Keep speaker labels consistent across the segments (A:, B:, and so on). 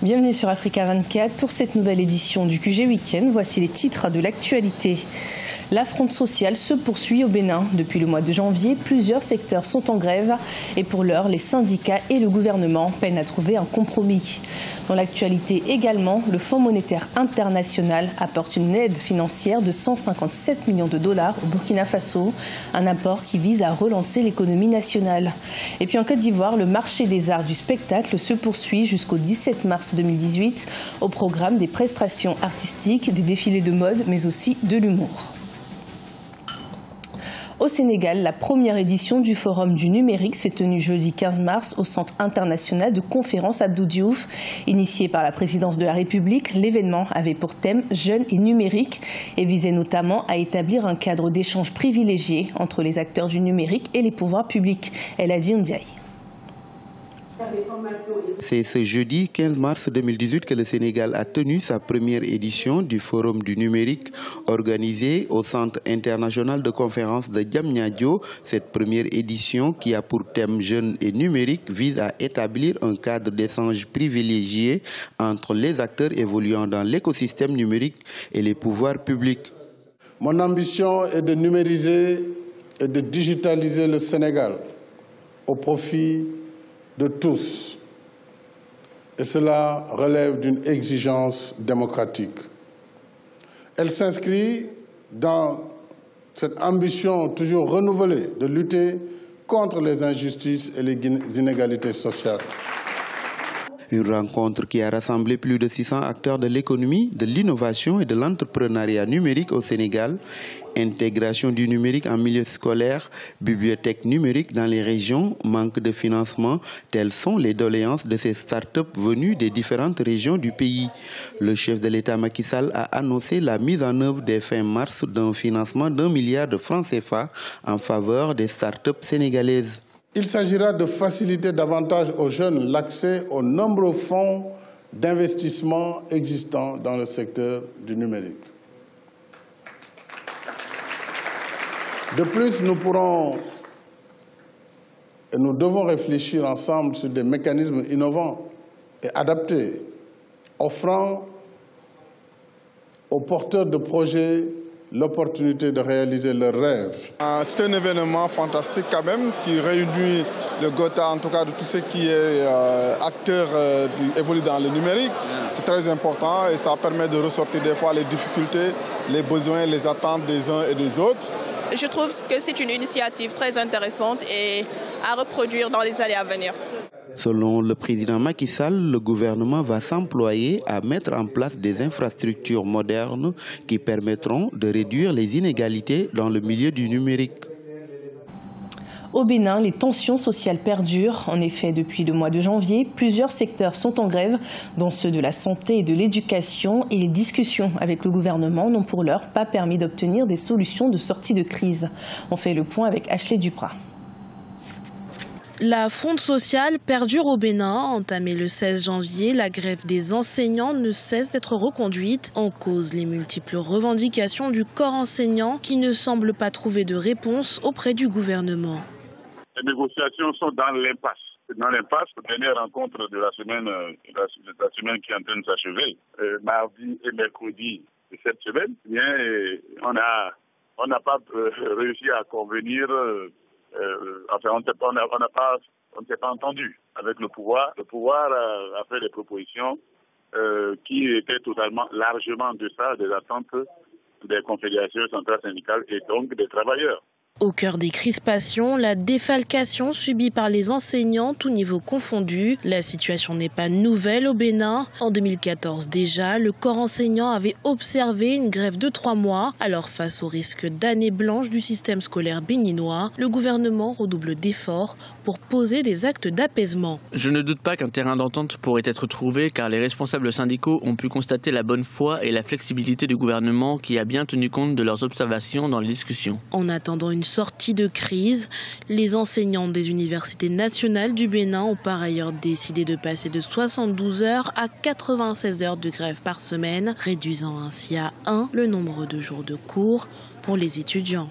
A: Bienvenue sur Africa 24 pour cette nouvelle édition du QG Week-end. Voici les titres de l'actualité. La fronde sociale se poursuit au Bénin. Depuis le mois de janvier, plusieurs secteurs sont en grève et pour l'heure, les syndicats et le gouvernement peinent à trouver un compromis. Dans l'actualité également, le Fonds monétaire international apporte une aide financière de 157 millions de dollars au Burkina Faso, un apport qui vise à relancer l'économie nationale. Et puis en Côte d'Ivoire, le marché des arts du spectacle se poursuit jusqu'au 17 mars 2018 au programme des prestations artistiques, des défilés de mode mais aussi de l'humour. Au Sénégal, la première édition du Forum du numérique s'est tenue jeudi 15 mars au Centre international de conférence Abdou Diouf. Initié par la présidence de la République, l'événement avait pour thème « Jeunes et numérique » et visait notamment à établir un cadre d'échange privilégié entre les acteurs du numérique et les pouvoirs publics. Eladji Ndiaye.
B: C'est ce jeudi 15 mars 2018 que le Sénégal a tenu sa première édition du Forum du numérique organisé au Centre international de conférence de Diamniadio. Cette première édition qui a pour thème Jeunes et numérique vise à établir un cadre d'échange privilégié entre les acteurs évoluant dans l'écosystème numérique et les pouvoirs publics.
C: Mon ambition est de numériser et de digitaliser le Sénégal au profit de tous. Et cela relève d'une exigence démocratique. Elle s'inscrit dans cette ambition toujours renouvelée de lutter contre les injustices et les inégalités sociales.
B: Une rencontre qui a rassemblé plus de 600 acteurs de l'économie, de l'innovation et de l'entrepreneuriat numérique au Sénégal. Intégration du numérique en milieu scolaire, bibliothèque numérique dans les régions, manque de financement, telles sont les doléances de ces start-up venues des différentes régions du pays. Le chef de l'État Macky Sall a annoncé la mise en œuvre dès fin mars d'un financement d'1 milliard de francs CFA en faveur des start-up sénégalaises.
C: Il s'agira de faciliter davantage aux jeunes l'accès aux nombreux fonds d'investissement existants dans le secteur du numérique. De plus, nous pourrons et nous devons réfléchir ensemble sur des mécanismes innovants et adaptés, offrant aux porteurs de projets l'opportunité de réaliser leurs rêves.
D: C'est un événement fantastique quand même qui réunit le Gotha, en tout cas de tout ce qui est acteur évolue dans le numérique. C'est très important et ça permet de ressortir des fois les difficultés, les besoins, les attentes des uns et des autres.
E: Je trouve que c'est une initiative très intéressante et à reproduire dans les années à venir.
B: Selon le président Macky Sall, le gouvernement va s'employer à mettre en place des infrastructures modernes qui permettront de réduire les inégalités dans le milieu du numérique.
A: Au Bénin, les tensions sociales perdurent. En effet, depuis le mois de janvier, plusieurs secteurs sont en grève, dont ceux de la santé et de l'éducation. Et les discussions avec le gouvernement n'ont pour l'heure pas permis d'obtenir des solutions de sortie de crise. On fait le point avec Ashley Duprat.
F: La fronde sociale perdure au Bénin. Entamée le 16 janvier, la grève des enseignants ne cesse d'être reconduite. En cause, les multiples revendications du corps enseignant qui ne semblent pas trouver de réponse auprès du gouvernement.
G: Les négociations sont dans l'impasse. Dans l'impasse, la dernière rencontre de la semaine qui est en train de s'achever, mardi et mercredi de cette semaine, on n'a pas réussi à convenir. Enfin, on ne s'est pas entendu avec le pouvoir. Le pouvoir a fait des propositions qui étaient largement en deçà des attentes des confédérations centrales syndicales et donc des travailleurs.
F: Au cœur des crispations, la défalcation subie par les enseignants, tous niveaux confondus. La situation n'est pas nouvelle au Bénin. En 2014 déjà, le corps enseignant avait observé une grève de 3 mois. Alors face au risque d'année blanche du système scolaire béninois, le gouvernement redouble d'efforts pour poser des actes d'apaisement.
H: Je ne doute pas qu'un terrain d'entente pourrait être trouvé car les responsables syndicaux ont pu constater la bonne foi et la flexibilité du gouvernement qui a bien tenu compte de leurs observations dans les discussions.
F: En attendant une sortie de crise, les enseignants des universités nationales du Bénin ont par ailleurs décidé de passer de 72 heures à 96 heures de grève par semaine, réduisant ainsi à 1 le nombre de jours de cours pour les étudiants.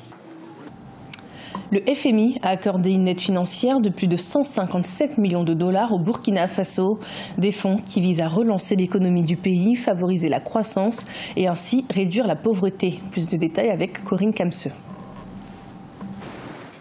A: Le FMI a accordé une aide financière de plus de 157 millions de dollars au Burkina Faso, des fonds qui visent à relancer l'économie du pays, favoriser la croissance et ainsi réduire la pauvreté. Plus de détails avec Corinne Camseux.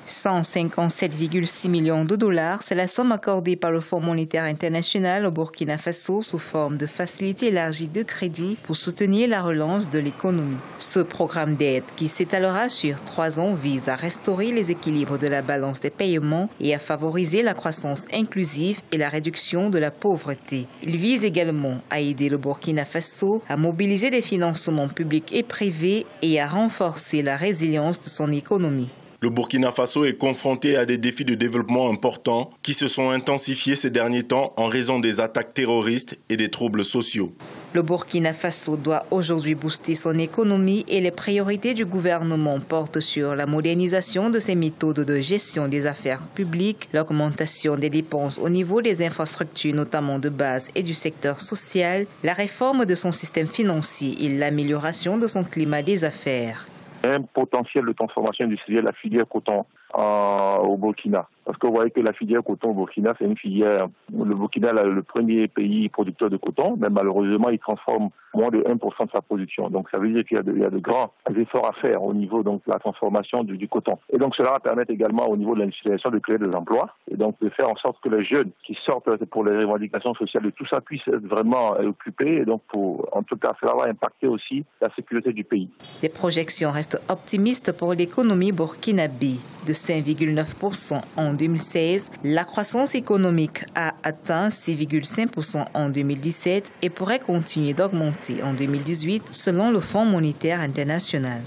I: 157,6 millions de dollars, c'est la somme accordée par le Fonds monétaire international au Burkina Faso sous forme de facilité élargie de crédit pour soutenir la relance de l'économie. Ce programme d'aide, qui s'étalera sur 3 ans, vise à restaurer les équilibres de la balance des paiements et à favoriser la croissance inclusive et la réduction de la pauvreté. Il vise également à aider le Burkina Faso à mobiliser des financements publics et privés et à renforcer la résilience de son économie.
J: Le Burkina Faso est confronté à des défis de développement importants qui se sont intensifiés ces derniers temps en raison des attaques terroristes et des troubles sociaux.
I: Le Burkina Faso doit aujourd'hui booster son économie et les priorités du gouvernement portent sur la modernisation de ses méthodes de gestion des affaires publiques, l'augmentation des dépenses au niveau des infrastructures, notamment de base et du secteur social, la réforme de son système financier et l'amélioration de son climat des affaires.
K: Un potentiel de transformation industrielle, la filière coton au Burkina. Parce que vous voyez que la filière coton au Burkina, c'est une filière, le Burkina est le premier pays producteur de coton, mais malheureusement, il transforme moins de 1% de sa production. Donc ça veut dire qu'il y a de grands efforts à faire au niveau donc, de la transformation du coton. Et donc cela va permettre également au niveau de l'industrialisation de créer des emplois et donc de faire en sorte que les jeunes qui sortent pour les revendications sociales de tout ça puissent être vraiment occupés. Et donc en tout cas, cela va impacter aussi la sécurité du pays.
I: Les projections restent optimistes pour l'économie burkinabé. De 5,9% en 2016, la croissance économique a atteint 6,5% en 2017 et pourrait continuer d'augmenter en 2018 selon le Fonds monétaire international.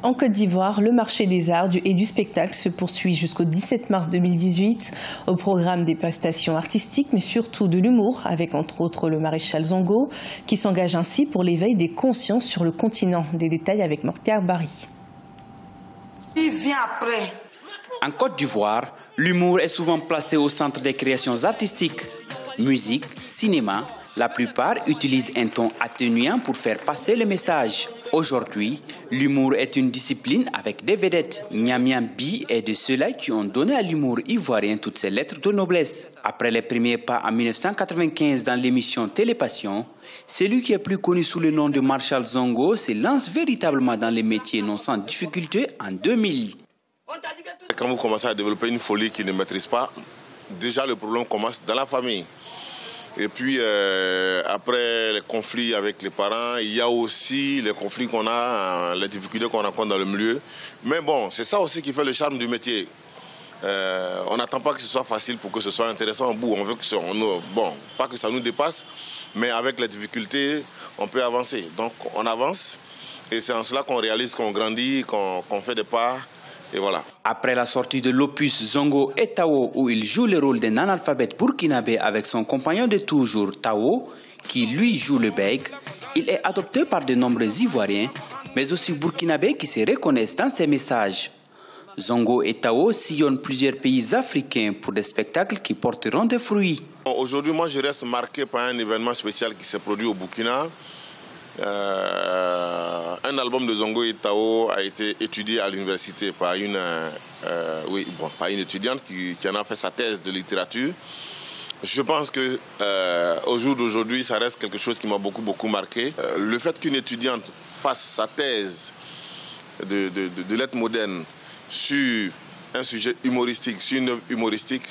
A: En Côte d'Ivoire, le marché des arts et du spectacle se poursuit jusqu'au 17 mars 2018. Au programme des prestations artistiques, mais surtout de l'humour, avec entre autres le maréchal Zongo, qui s'engage ainsi pour l'éveil des consciences sur le continent. Des détails avec Mortier Barry.
L: Il vient après.
M: En Côte d'Ivoire, l'humour est souvent placé au centre des créations artistiques. Musique, cinéma, la plupart utilisent un ton atténuant pour faire passer le message. Aujourd'hui, l'humour est une discipline avec des vedettes. Nyamian Bi est de ceux-là qui ont donné à l'humour ivoirien toutes ses lettres de noblesse. Après les premiers pas en 1995 dans l'émission Télépassion, celui qui est plus connu sous le nom de Marshal Zongo se lance véritablement dans les métiers non sans difficulté en 2000.
N: Quand vous commencez à développer une folie qui ne maîtrise pas, déjà le problème commence dans la famille. Et puis après les conflits avec les parents, il y a aussi les conflits qu'on a, les difficultés qu'on rencontre dans le milieu. Mais bon, c'est ça aussi qui fait le charme du métier. On n'attend pas que ce soit facile pour que ce soit intéressant au bout. On veut que pas que ça nous dépasse, mais avec les difficultés, on peut avancer. Donc on avance et c'est en cela qu'on réalise qu'on grandit, qu'on fait des pas. Et voilà.
M: Après la sortie de l'opus Zongo et Tao, où il joue le rôle d'un analphabète burkinabé avec son compagnon de toujours, Tao, qui lui joue le bègue, il est adopté par de nombreux Ivoiriens, mais aussi burkinabés qui se reconnaissent dans ses messages. Zongo et Tao sillonnent plusieurs pays africains pour des spectacles qui porteront des fruits.
N: Aujourd'hui, moi, je reste marqué par un événement spécial qui s'est produit au Burkina. Un album de Zongo et Tao a été étudié à l'université par une étudiante qui en a fait sa thèse de littérature. Je pense que au jour d'aujourd'hui, ça reste quelque chose qui m'a beaucoup marqué. Le fait qu'une étudiante fasse sa thèse de lettres modernes sur un sujet humoristique, sur une œuvre humoristique,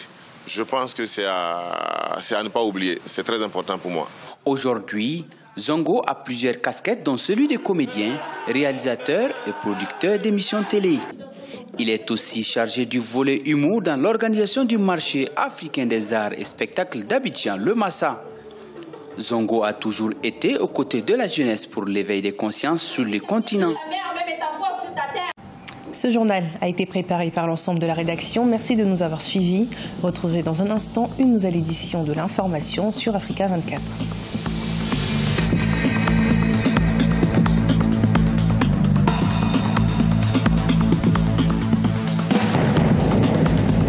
N: je pense que c'est à ne pas oublier. C'est très important pour moi.
M: Aujourd'hui, Zongo a plusieurs casquettes, dont celui de comédien, réalisateur et producteur d'émissions télé. Il est aussi chargé du volet humour dans l'organisation du marché africain des arts et spectacles d'Abidjan, le Massa. Zongo a toujours été aux côtés de la jeunesse pour l'éveil des consciences sur le continent.
A: Ce journal a été préparé par l'ensemble de la rédaction. Merci de nous avoir suivis. Retrouvez dans un instant une nouvelle édition de l'information sur Africa 24.